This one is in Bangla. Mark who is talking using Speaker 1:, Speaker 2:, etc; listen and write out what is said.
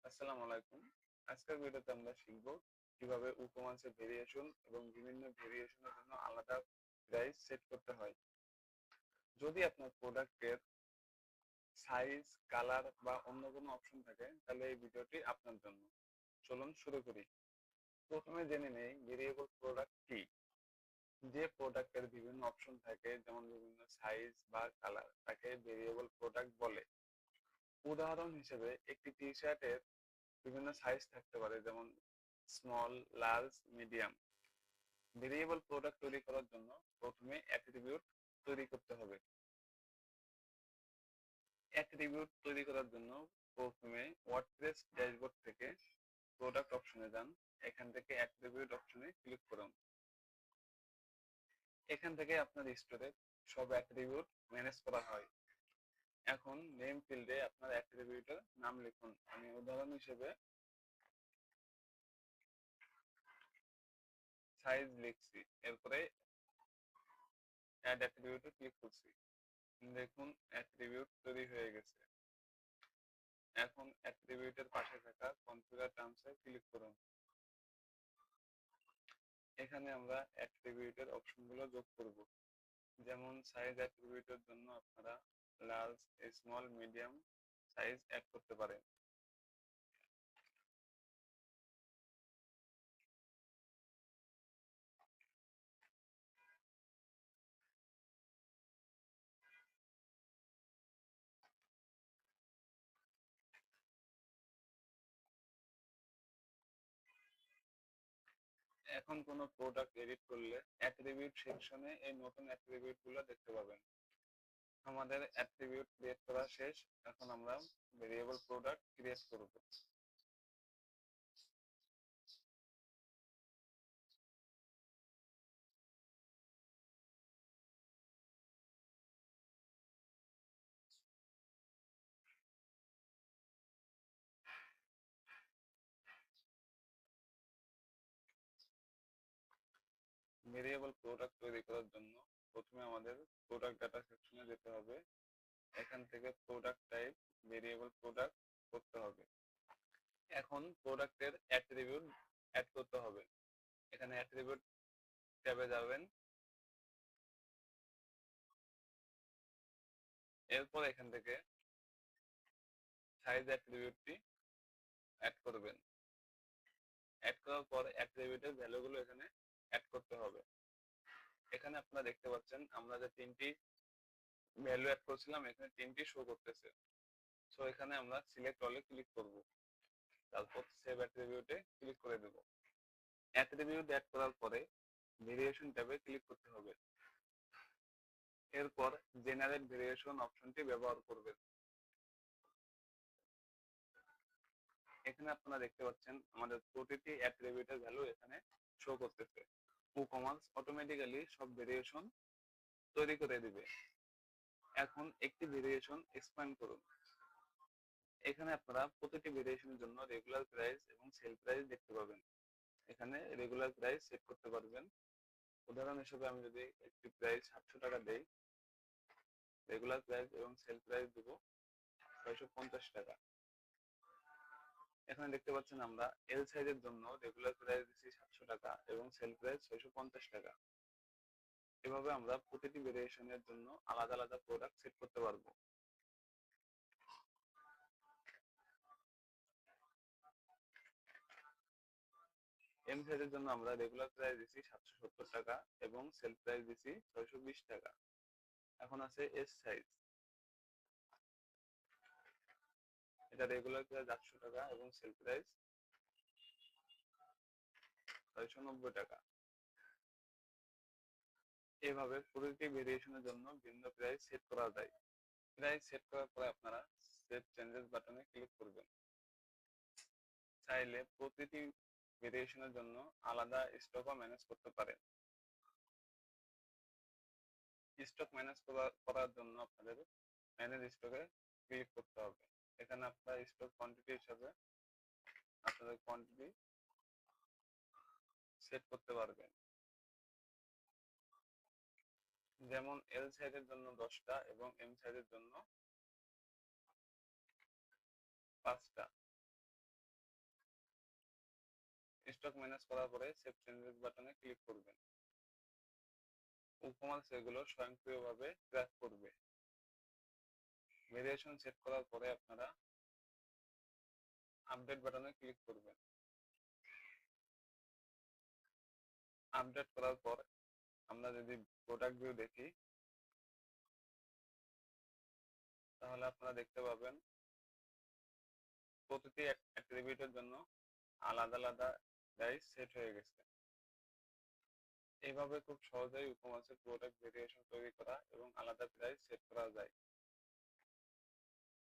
Speaker 1: আসসালামু আলাইকুম। আজকের ভিডিওতে আমরা শিখব কিভাবে উপমাসের ভেরিয়েশন এবং বিভিন্ন ভেরিয়েশনের জন্য আলাদা প্রাইস সেট করতে হয়। যদি আপনার প্রোডাক্টের সাইজ, কালার বা অন্য কোনো অপশন থাকে তাহলে এই ভিডিওটি আপনার জন্য। চলুন শুরু করি। প্রথমে জেনে নেই ভেরিয়েবল প্রোডাক্ট কি। যে প্রোডাক্টের বিভিন্ন অপশন থাকে যেমন বিভিন্ন সাইজ বা কালার তাকে ভেরিয়েবল প্রোডাক্ট বলে। উদাহরণ হিসেবে একটি টি শার্টের বিভিন্ন সাইজ থাকতে পারে যেমন small, large, medium. Variable product তৈরি করার জন্য প্রথমে অ্যাট্রিবিউট তৈরি করতে হবে। অ্যাট্রিবিউট তৈরি করার জন্য প্রথমে ওয়ার্ডপ্রেস ড্যাশবোর্ড থেকে প্রোডাক্ট অপশনে যান। এখান থেকে অ্যাট্রিবিউট অপশনে ক্লিক করুন। এখান থেকে আপনার স্টোরে সব অ্যাট্রিবিউট ম্যানেজ করা হয়। এখন নেম ফিল্ডে আপনার অ্যাট্রিবিউটের নাম লিখুন। আমি উদাহরণ হিসেবে সাইজ লিখছি, এরপরে অ্যাড অ্যাট্রিবিউটে ক্লিক করছি। দেখুন অ্যাট্রিবিউট তৈরি হয়ে গেছে। এখন অ্যাট্রিবিউটের পাশে থাকা কনফিগার টার্মসে ক্লিক করুন। এখানে আমরা অ্যাট্রিবিউটের অপশনগুলো যোগ করব। যেমন সাইজ অ্যাট্রিবিউটের জন্য আপনারা large, small, medium size add করতে পারেন। এখন কোনো প্রোডাক্ট এডিট করলে অ্যাট্রিবিউট সেকশনে এই নতুন অ্যাট্রিবিউট গুলো দেখতে পাবেন। আমাদের অ্যাট্রিবিউট ক্রিয়েট করা শেষ। এখন আমরা ভেরিয়েবল প্রোডাক্ট ক্রিয়েট করব। ভেরিয়েবল প্রোডাক্ট তৈরি করার জন্য প্রথমে আমাদের প্রোডাক্ট ডাটা সেকশনে যেতে হবে। এখান থেকে প্রোডাক্ট টাইপ ভেরিয়েবল প্রোডাক্ট করতে হবে। এখন প্রোডাক্টের অ্যাট্রিবিউট অ্যাড করতে হবে। এখানে অ্যাট্রিবিউট ট্যাবে যাবেন, এরপর এখান থেকে সাইজ অ্যাট্রিবিউটটি অ্যাড করবেন। অ্যাড করার পর অ্যাট্রিবিউটের ভ্যালুগুলো এখানে অ্যাড করতে হবে। এখানে আপনারা দেখতে পাচ্ছেন আমরা যে তিনটি ভ্যালু অ্যাড করেছিলাম এখানে তিনটি শো করতেছে। সো এখানে আমরা সিলেক্ট অলে ক্লিক করব, তারপর সেভ অ্যাট্রিবিউটে ক্লিক করে দেব। অ্যাট্রিবিউট অ্যাড করার পরে ভেরিয়েশন ট্যাবে ক্লিক করতে হবে। এরপর জেনারেট ভেরিয়েশন অপশনটি ব্যবহার করবেন। এখানে আপনারা দেখতে পাচ্ছেন আমাদের প্রতিটি অ্যাট্রিবিউটের ভ্যালু এখানে শো করতেছে। WooCommerce অটোমেটিক্যালি সব ভেরিয়েশন তৈরি করে দিবে। এখন একটি ভেরিয়েশন এক্সপ্যান্ড করুন। এখানে আপনারা প্রতিটি ভেরিয়েশনের জন্য রেগুলার প্রাইস এবং সেল প্রাইস দেখতে পাবেন। এখানে রেগুলার প্রাইস সেট করতে পারবেন। উদাহরণ হিসেবে আমি যদি একটি প্রাইস 700 টাকা দেই, রেগুলার প্রাইস এবং সেল প্রাইস দেবো 650 টাকা। এখানে দেখতে পাচ্ছেন আমরা এল সাইজের জন্য রেগুলার প্রাইস দিচ্ছি 700 টাকা এবং সেল প্রাইস 650 টাকা। এভাবে আমরা প্রতিটি ভেরিয়েশনের জন্য আলাদা আলাদা প্রোডাক্ট সেট করতে পারবো। এম সাইজের জন্য আমরা রেগুলার প্রাইস দিচ্ছি 770 টাকা এবং সেল প্রাইস দিচ্ছি 620 টাকা। এখন আছে এস সাইজ, এটা রেগুলার প্রাইস 800 টাকা এবং সেল প্রাইস 690 টাকা। এভাবে প্রতিটি ভেরিয়েশনের জন্য ভিন্ন প্রাইস সেট করা যায়। প্রাইস সেট করার পরে আপনারা সেভ চেঞ্জেস বাটনে ক্লিক করবেন। চাইলে প্রতিটি ভেরিয়েশনের জন্য আলাদা স্টকও ম্যানেজ করতে পারেন। স্টক ম্যানেজ করার জন্য আপনাদের ম্যানেজ স্টকে ক্লিক করতে হবে। এখানে আপনার স্টক কোয়ান্টিটি হিসাবে আপনাদের কোয়ান্টিটি সেট করতে পারবেন। যেমন এল সাইজের জন্য 10টা এবং এম সাইজের জন্য 5টা। স্টক ম্যানেজ করার পরে সেভ চেঞ্জেস বাটনে ক্লিক করবেন। উপমাস এগুলো স্বয়ংক্রিয়ভাবে ট্র্যাক করবে। ভেরিয়েশন সেট করার পরে আপনারা আপডেট বাটনে ক্লিক করবেন। আপডেট করার পর আমরা যদি প্রোডাক্ট ভিউ দেখি তাহলে আপনারা দেখতে পাবেন প্রতিটি অ্যাট্রিবিউটের জন্য আলাদা আলাদা প্রাইস সেট হয়ে গেছে। এইভাবে খুব সহজেই উপমাসের প্রোডাক্ট ভেরিয়েশন তৈরি করা এবং আলাদা প্রাইস সেট করা যায়।